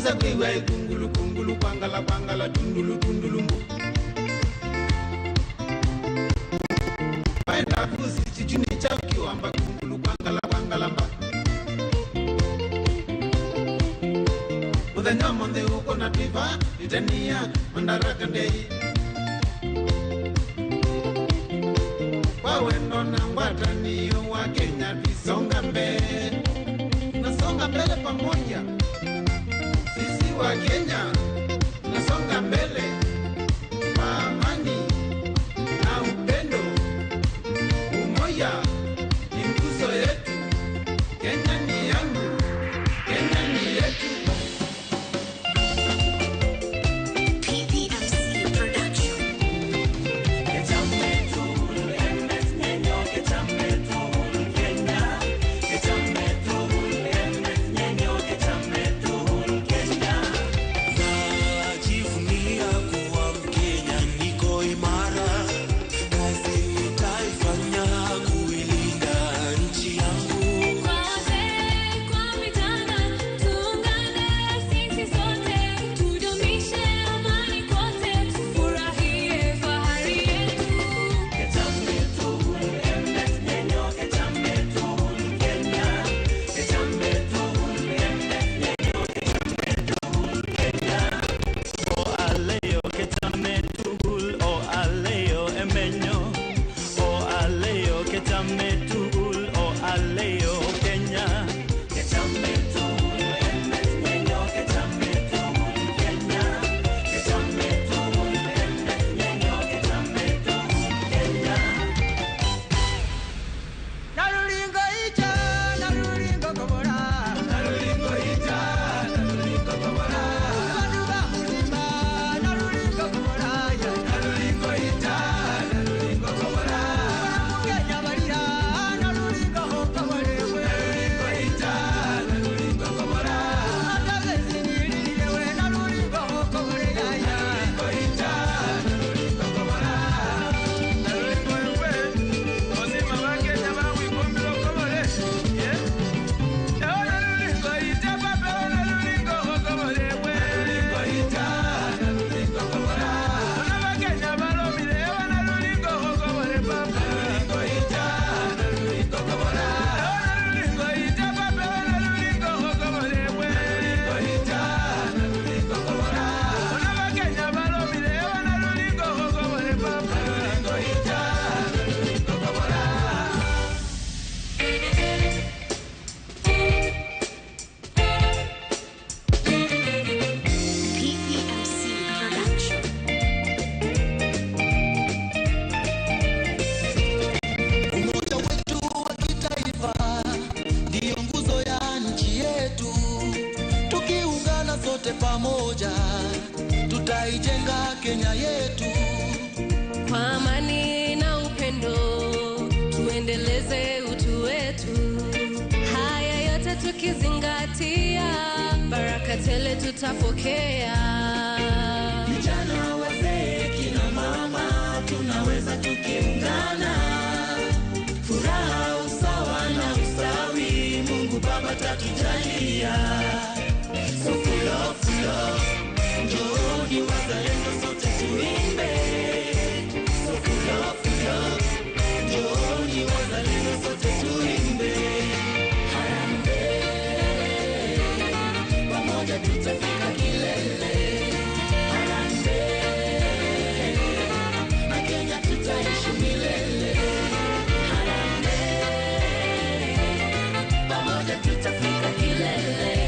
Zabiwe kungulu kungulu kwangala kwangala tundulu tundulu mbu. Baenda kuzi chichuni chaki wamba kungulu kwangala kwangala mba. Muda nyamonde uko na piva itania Madaraka ndei. Wawe nona watani wa Kenya bisonga mbele. Nasonga mbele pamoja. Sisi wa Kenya nasonga mbele kwa amani na upendo. Umoja ni nguzo yetu. Kenya ni yangu, Kenya ni yetu. PPMC Production. sote pamoja tutaijenga Kenya yetu kwa amani na upendo, tuendeleze utu wetu. Haya yote tukizingatia, baraka tele tutapokea. Vijana, wazee, kina mama, tunaweza tukiungana. Furaha, usawa na ustawi, Mungu Baba tatujalia. So full of love, njooni wazalendo sote tuimbe. So full of love, njooni wazalendo sote tuimbe. Harambee, pamoja tutafika kilele. Harambee, na Kenya tutaishi milele. Harambee, pamoja tutafika kilele.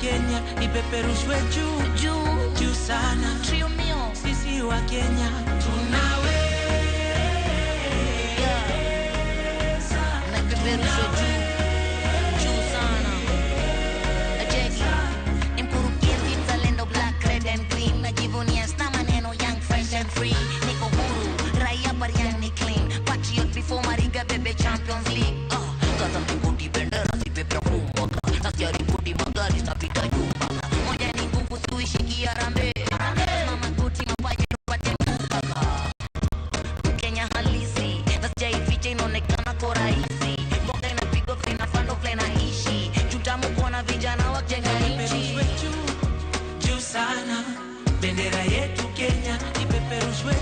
Kenya ipeperushwe juu sana. Trio mio, sisi wa Kenya tunawe na ipeperushwe juu sana. Ajeki ni mkurugenzi mzalendo, black, red and green. Najivunia sna maneno, young, fresh and free. Niko huru, raia bariani clean. Patriot before Mariga, bebe Champions League. Kaza mkudi bendera, si pepe kumboka. Nasiari mkudi magari, napita nyumba. Moja ni nguvu, suishi Harambee. Mama kuti mapaje nupate mpaka. Kenya halisi, nasijai fiche inaonekana kwa rahisi. Mboga inapigwa klina fando klina ishi. Chutamu kuona vijana wajenga nchi. Juu sana, bendera yetu Kenya ipeperushwe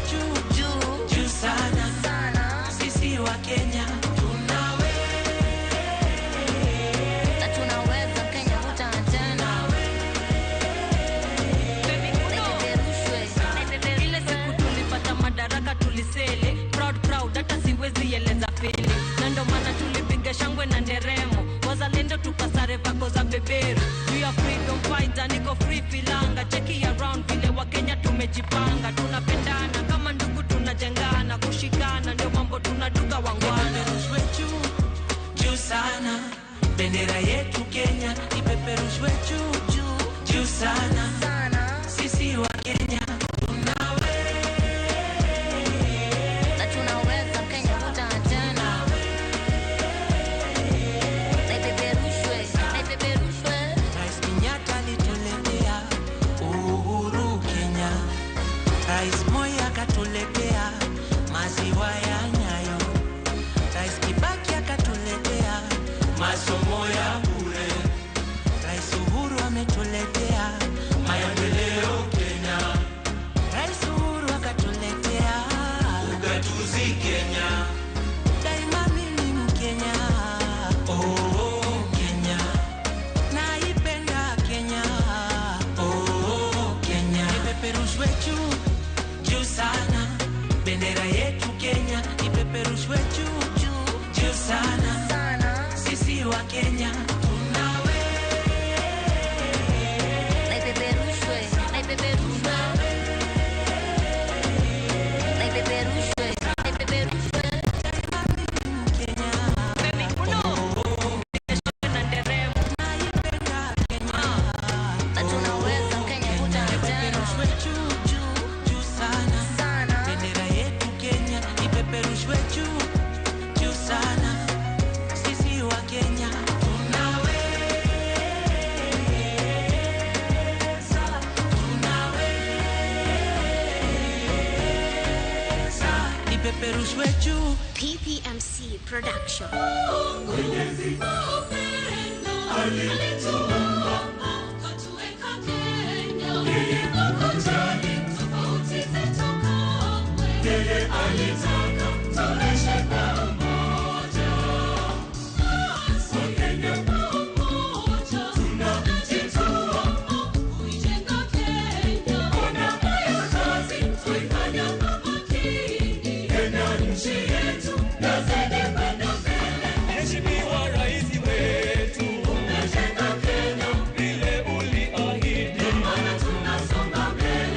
juu sana. Sisi wa Kenya Madaraka tulisele, proud hata siwezi eleza pili. Na ndo maana tulipiga shangwe na nderemo, wazalendo tukasare vako za beberu. Juu ya freedom fighter niko free filanga. Cheki around vile wa Kenya tumejipanga. Tunapendana kama ndugu, tunajengana, kushikana ndio mambo tunaduka wangwana. Juu sana, bendera yetu Kenya ipeperushwe juu sana. Sisi wa Kenya tuletea maziwa ya Nyayo, Rais Kibaki akatuletea masomo ya bure, Rais Uhuru ametuletea ipeperushwe juu. PPMC Production. Mwenyezi alituumba katuweka Kenya. Yeye hakujali tofauti zetu kamwe. Yeye alitaka tuishi pamoja. Wakenya pamoja tunajitoa kuijenga Kenya. Ona haya kazi tuifanya kwa makini. Kenya nchi yetu yazidi kwenda mbele. Mheshimiwa Rais wetu, unajenga Kenya vile uliahidi. Maana tunasonga mbele.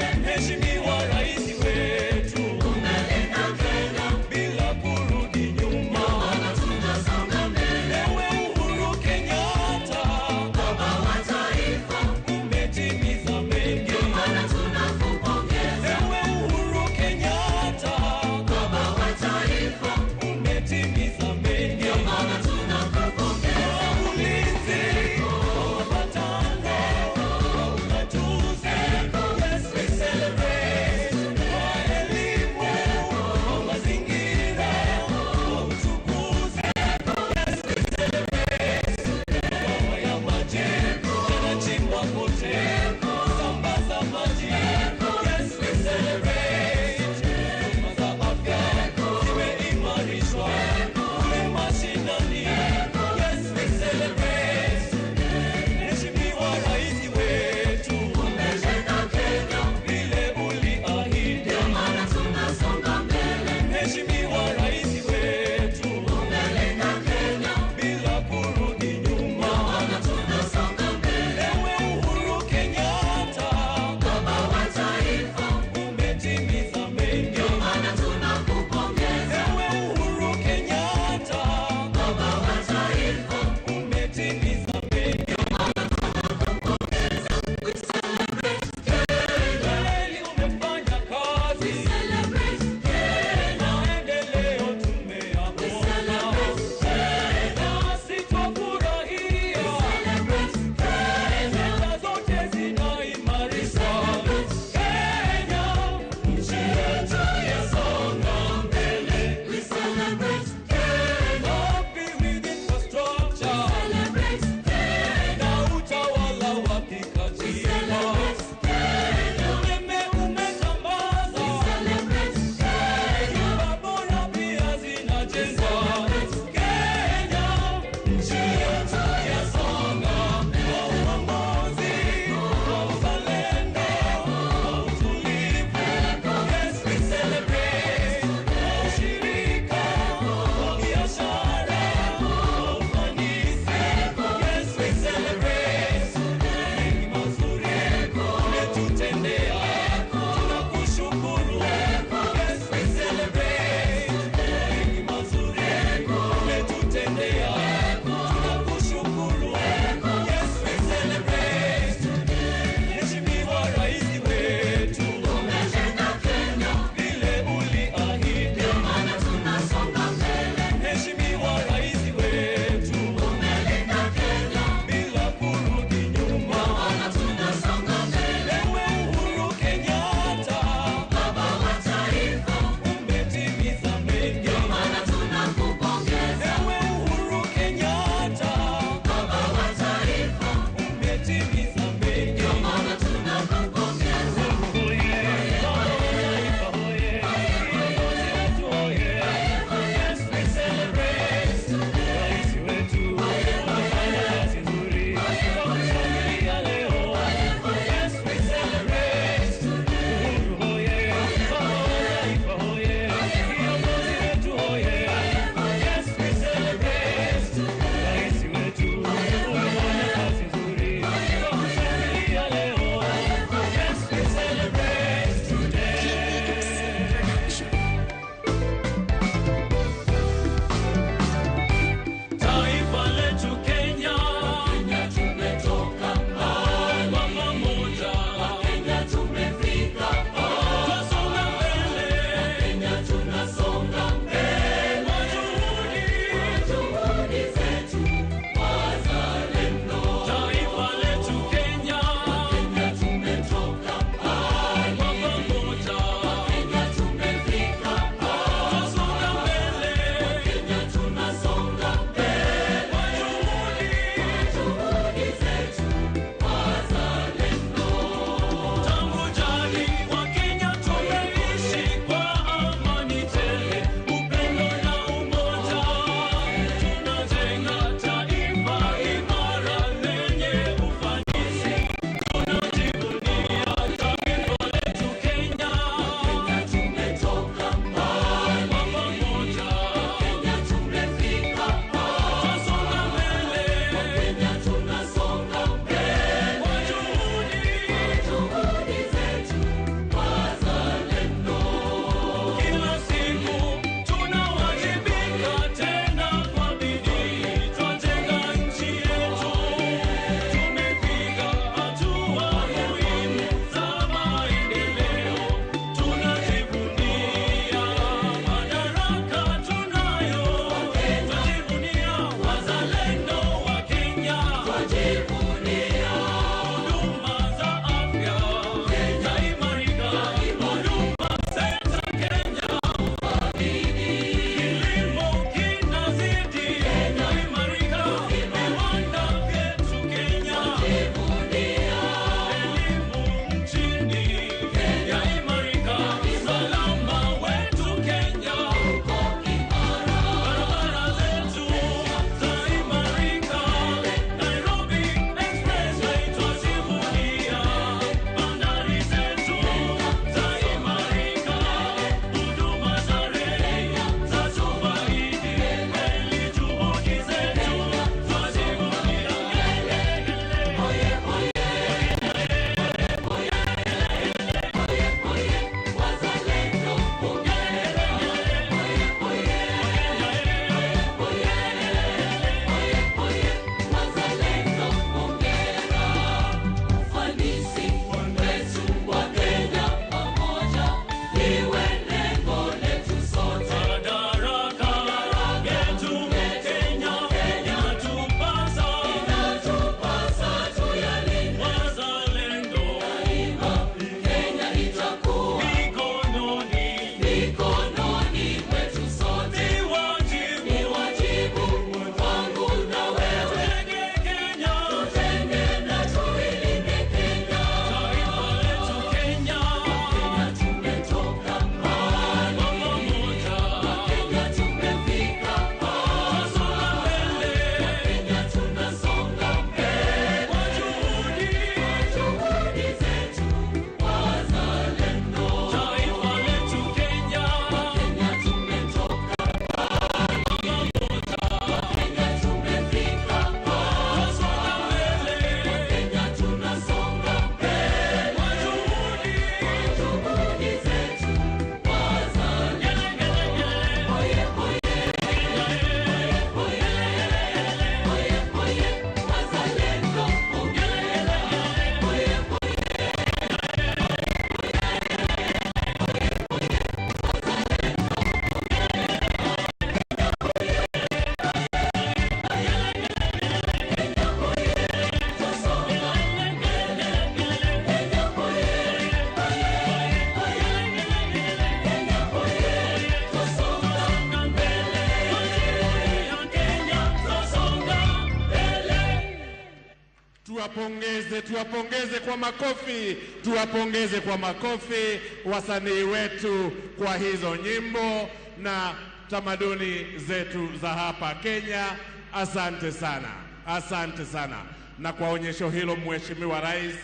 tuwapongeze kwa makofi, tuwapongeze kwa makofi wasanii wetu kwa hizo nyimbo na tamaduni zetu za hapa Kenya. Asante sana, asante sana. Na kwa onyesho hilo, Mheshimiwa Rais,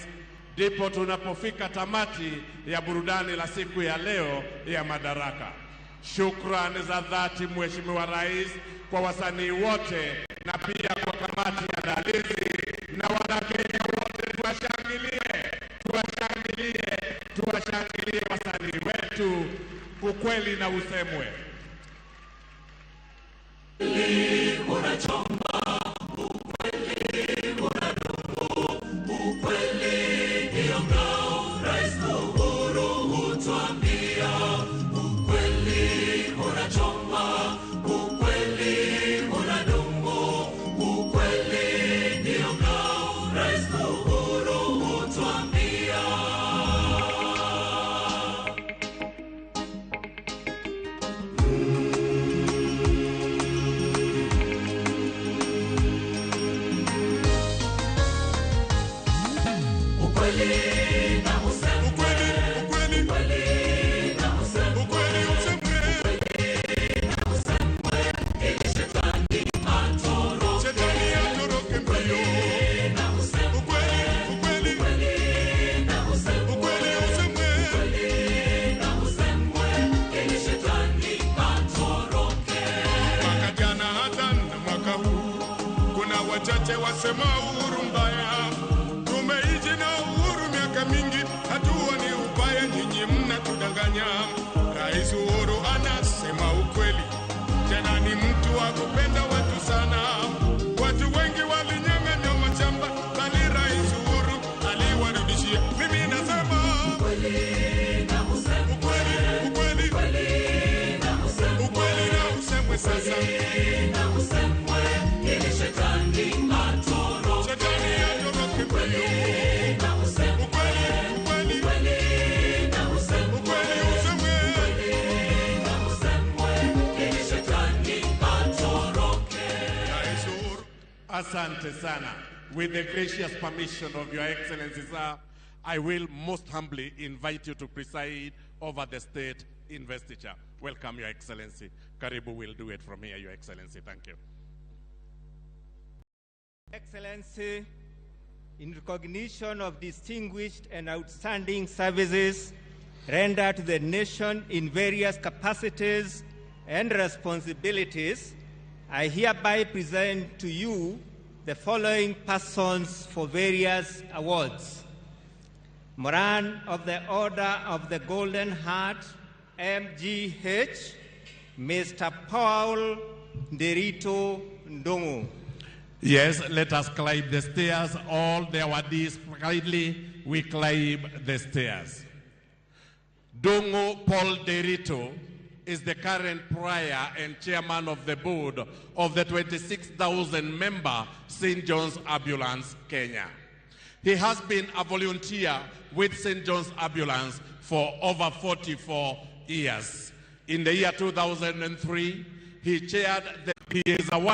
ndipo tunapofika tamati ya burudani la siku ya leo ya Madaraka. Shukrani za dhati Mheshimiwa Rais kwa wasanii wote na pia kwa kamati ya andalizi na Wanakenya wote. Tuwashangilie wasanii wetu, ukweli na usemwe. Ukweli ndio ngao, Rais Uhuru hutuambia. Ukweli unachoma, ukweli unadumu. Ukweli ndio ngao, Rais Uhuru hutuambia. Ukweli na usemwe, ukweli na usemwe, ukweli na usemwe, ili shetani atoroke, shetani atoroke mbio. Na usemwe, ukweli na usemwe, ukweli na usemwe, ili shetani atoroke. Mwaka jana hata na mwaka huu kuna wachache wasema Uhuru mbaya. Tumeishi na Uhuru miaka mingi, hatua ni ubaya, nyinyi mnatudanganya. Rais Uhuru anasema ukweli, tena ni mtu wa kupenda watu sana. Watu wengi walinyang'anywa mashamba, bali Rais Uhuru aliwarudishia. Mimi nasema Ukweli na usemwe, ukweli na usemwe sasa. na usemwe, ili shetani atoroke, Shetani atoroke mbio. na usemwe, Ukweli na usemwe, usemwe. na usemwe, ili shetani atoroke. Rais Uhuru. Asante sana. With the gracious permission of Your Excellency, sir, I will most humbly invite you to preside over the state investiture. Welcome, Your Excellency. Karibu will do it from here, Your Excellency. Thank you. Excellency, in recognition of distinguished and outstanding services rendered to the nation in various capacities and responsibilities, I hereby present to you the following persons for various awards. Moran of the Order of the Golden Heart, MGH, Mr. Paul Derito Ndongo. Yes, let us climb the stairs. All the awardees, kindly, we climb the stairs. Dongo Paul Derito is the current prior and chairman of the board of the 26,000-member St. John's Ambulance, Kenya. He has been a volunteer with St. John's Ambulance for over 44 years. In the year 2003, he chaired the PA's award